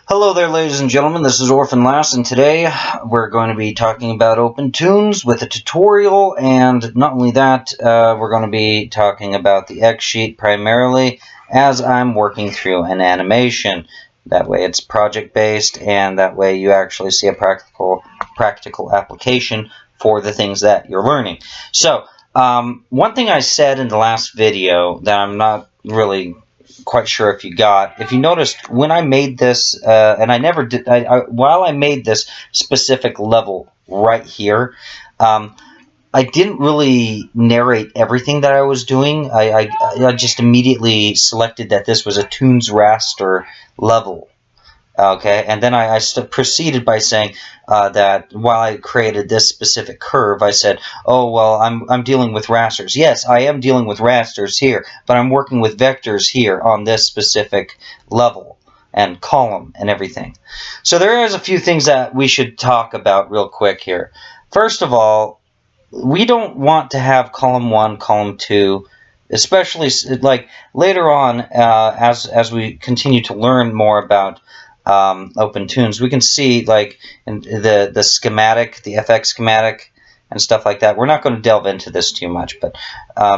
Hello there, ladies and gentlemen. This is Orphan Lass, and today we're going to be talking about Opentoonz with a tutorial, and not only that, we're going to be talking about the X sheet primarily as I'm working through an animation. That way it's project-based, and that way you actually see a practical application for the things that you're learning. So, one thing I said in the last video that I'm not really quite sure if you got. If you noticed, when I made this, and I never did, while I made this specific level right here, I didn't really narrate everything that I was doing. I just immediately selected that this was a Toonz raster level. Okay, and then I proceeded by saying that while I created this specific curve, I said, oh, well, I'm dealing with rasters. Yes, I am dealing with rasters here, but I'm working with vectors here on this specific level and column and everything. So there is a few things that we should talk about real quick here. First of all, we don't want to have column 1, column 2, especially like later on as we continue to learn more about Opentoonz, we can see like in the schematic, the FX schematic and stuff like that. We're not going to delve into this too much, but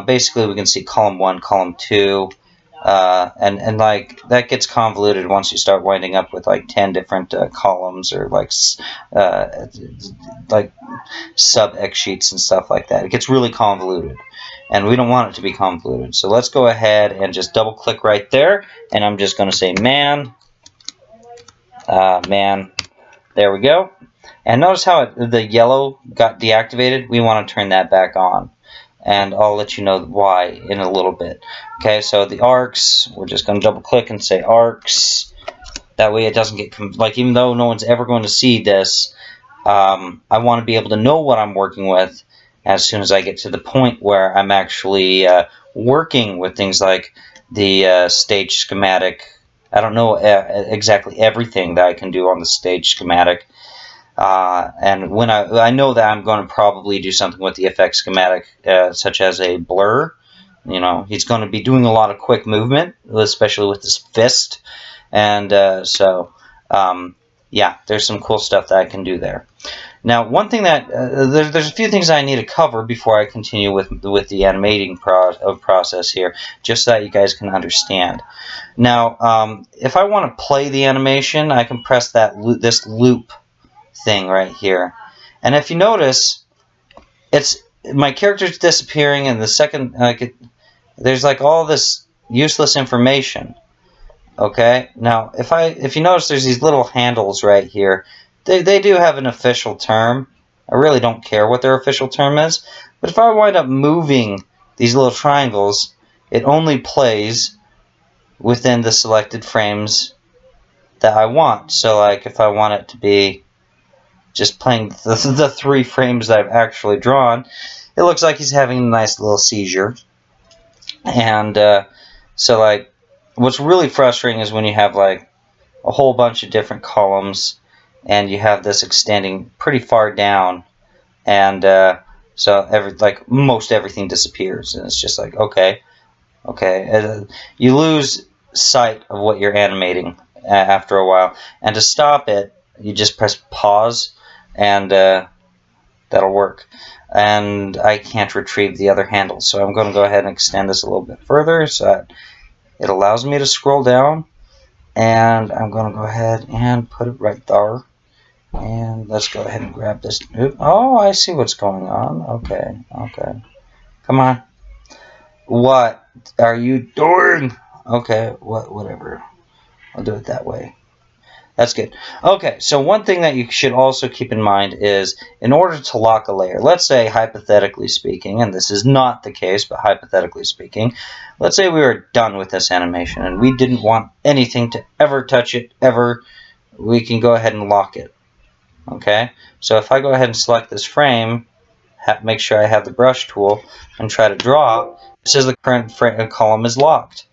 basically we can see column 1, column 2, and like that gets convoluted once you start winding up with like 10 different columns or like sub X sheets and stuff like that. It gets really convoluted, and we don't want it to be convoluted. So let's go ahead and just double click right there, and I'm just going to say man. There we go. And notice how the yellow got deactivated. We want to turn that back on, and I'll let you know why in a little bit. Okay, so the arcs, we're just going to double click and say arcs. That way it doesn't get, like, even though no one's ever going to see this, I want to be able to know what I'm working with as soon as I get to the point where I'm actually working with things like the stage schematic. I don't know exactly everything that I can do on the stage schematic, and when I know that I'm going to probably do something with the FX schematic, such as a blur. You know, he's going to be doing a lot of quick movement, especially with his fist, and yeah, there's some cool stuff that I can do there. Now, one thing that there's a few things I need to cover before I continue with the animating process here, just so that you guys can understand. Now, if I want to play the animation, I can press this loop thing right here, and if you notice, my character's disappearing, and the second there's like all this useless information. Okay, now if you notice, there's these little handles right here. They do have an official term. I really don't care what their official term is, but if I wind up moving these little triangles, it only plays within the selected frames that I want. So like if I want it to be just playing the 3 frames that I've actually drawn, it looks like he's having a nice little seizure. And so like what's really frustrating is when you have like a whole bunch of different columns and you have this extending pretty far down, and so most everything disappears, and it's just like okay, you lose sight of what you're animating after a while, and to stop it you just press pause, and that'll work. And I can't retrieve the other handle, so I'm going to go ahead and extend this a little bit further so that it allows me to scroll down, and I'm going to go ahead and put it right there. And let's go ahead and grab this. Oh, I see what's going on. Okay. Come on. What are you doing? Okay, whatever. I'll do it that way. That's good. Okay, so one thing that you should also keep in mind is, in order to lock a layer, let's say hypothetically speaking, and this is not the case, but hypothetically speaking, let's say we were done with this animation and we didn't want anything to ever touch it, ever, we can go ahead and lock it. Okay, so if I go ahead and select this frame, make sure I have the brush tool, and try to draw, it says the current column is locked.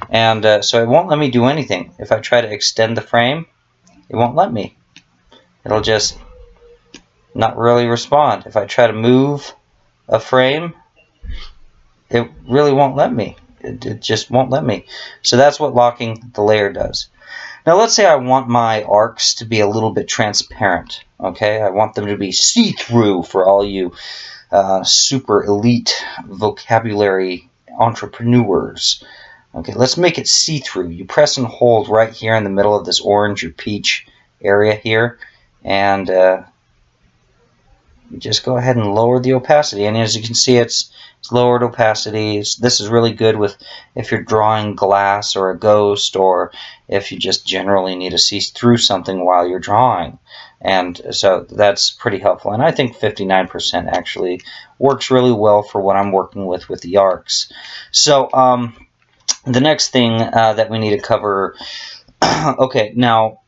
And so it won't let me do anything. If I try to extend the frame, it won't let me. It'll just not really respond. If I try to move a frame, it really won't let me. It just won't let me. So that's what locking the layer does. Now let's say I want my arcs to be a little bit transparent. Okay, I want them to be see-through for all you super elite vocabulary entrepreneurs. Okay, let's make it see-through. You press and hold right here in the middle of this orange or peach area here, and you just go ahead and lower the opacity. And as you can see, it's lowered opacity. This is really good with if you're drawing glass or a ghost, or if you just generally need to see through something while you're drawing. And so that's pretty helpful. And I think 59% actually works really well for what I'm working with the arcs. So the next thing that we need to cover, okay, now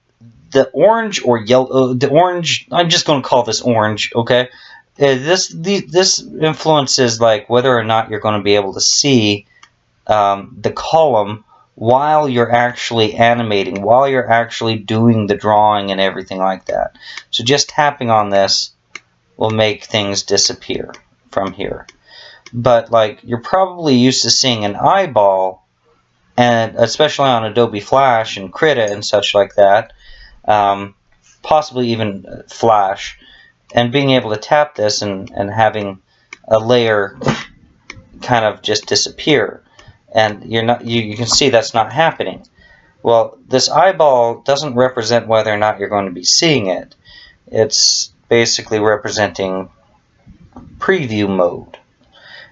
the orange or yellow, the orange, I'm just going to call this orange, okay? This influences like whether or not you're going to be able to see the column while you're actually animating, while you're actually doing the drawing and everything like that. So just tapping on this will make things disappear from here. But like you're probably used to seeing an eyeball, and especially on Adobe Flash and Krita and such like that, possibly even Flash, and being able to tap this and having a layer kind of just disappear, and you can see that's not happening. Well, this eyeball doesn't represent whether or not you're going to be seeing it. It's basically representing preview mode.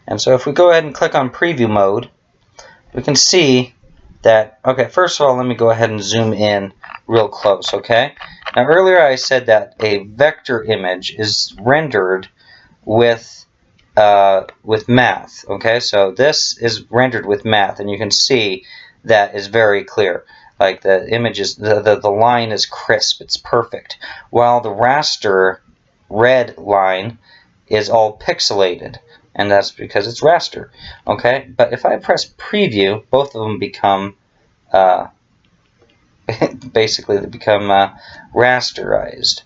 And so if we go ahead and click on preview mode, we can see that, okay, first of all, let me go ahead and zoom in real close, okay? Now earlier I said that a vector image is rendered with math, okay? So this is rendered with math, and you can see that is very clear. Like the image is, the line is crisp, it's perfect, while the raster red line is all pixelated, and that's because it's raster, okay? But if I press preview, both of them become basically they become rasterized,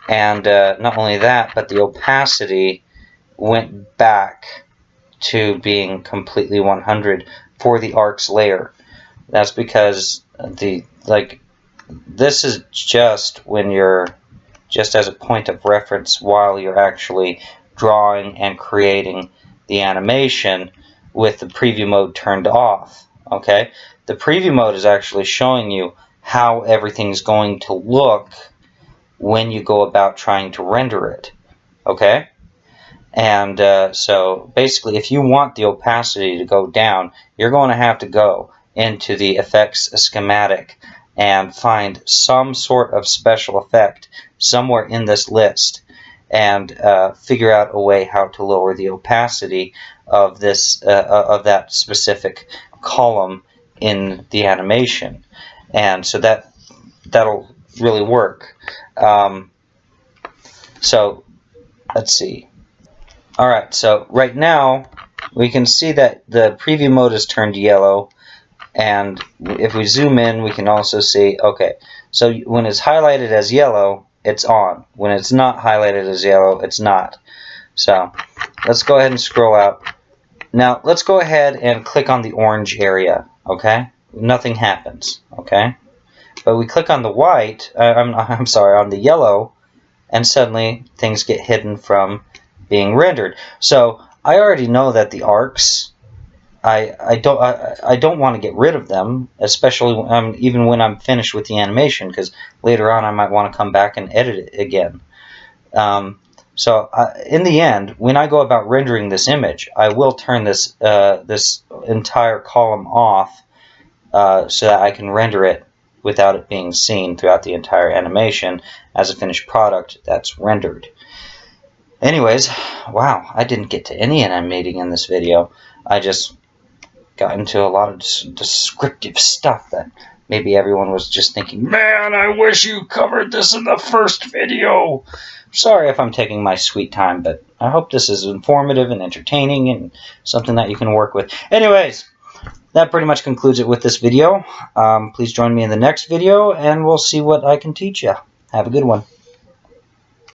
and not only that, but the opacity went back to being completely 100 for the arcs layer. That's because this is just when you're just as a point of reference while you're actually drawing and creating the animation with the preview mode turned off. Okay, the preview mode is actually showing you how everything's going to look when you go about trying to render it. Okay, and so basically if you want the opacity to go down, you're going to have to go into the effects schematic and find some sort of special effect somewhere in this list, and figure out a way how to lower the opacity of this of that specific column in the animation, and so that'll really work. So let's see. All right, so right now we can see that the preview mode is turned yellow, and if we zoom in, we can also see, okay, so when it's highlighted as yellow, it's on. When it's not highlighted as yellow, it's not. So let's go ahead and scroll out. Now let's go ahead and click on the orange area, okay? Nothing happens, okay? But we click on the white, I'm sorry, on the yellow, and suddenly things get hidden from being rendered. So I already know that the arcs, I don't want to get rid of them, especially even when I'm finished with the animation, because later on I might want to come back and edit it again. So in the end, when I go about rendering this image, I will turn this this entire column off so that I can render it without it being seen throughout the entire animation as a finished product that's rendered. Anyways, wow, I didn't get to any animating in this video. I just got into a lot of descriptive stuff that maybe everyone was just thinking, man, I wish you covered this in the first video. Sorry if I'm taking my sweet time, but I hope this is informative and entertaining and something that you can work with. Anyways, that pretty much concludes it with this video. Please join me in the next video, and we'll see what I can teach you. Have a good one.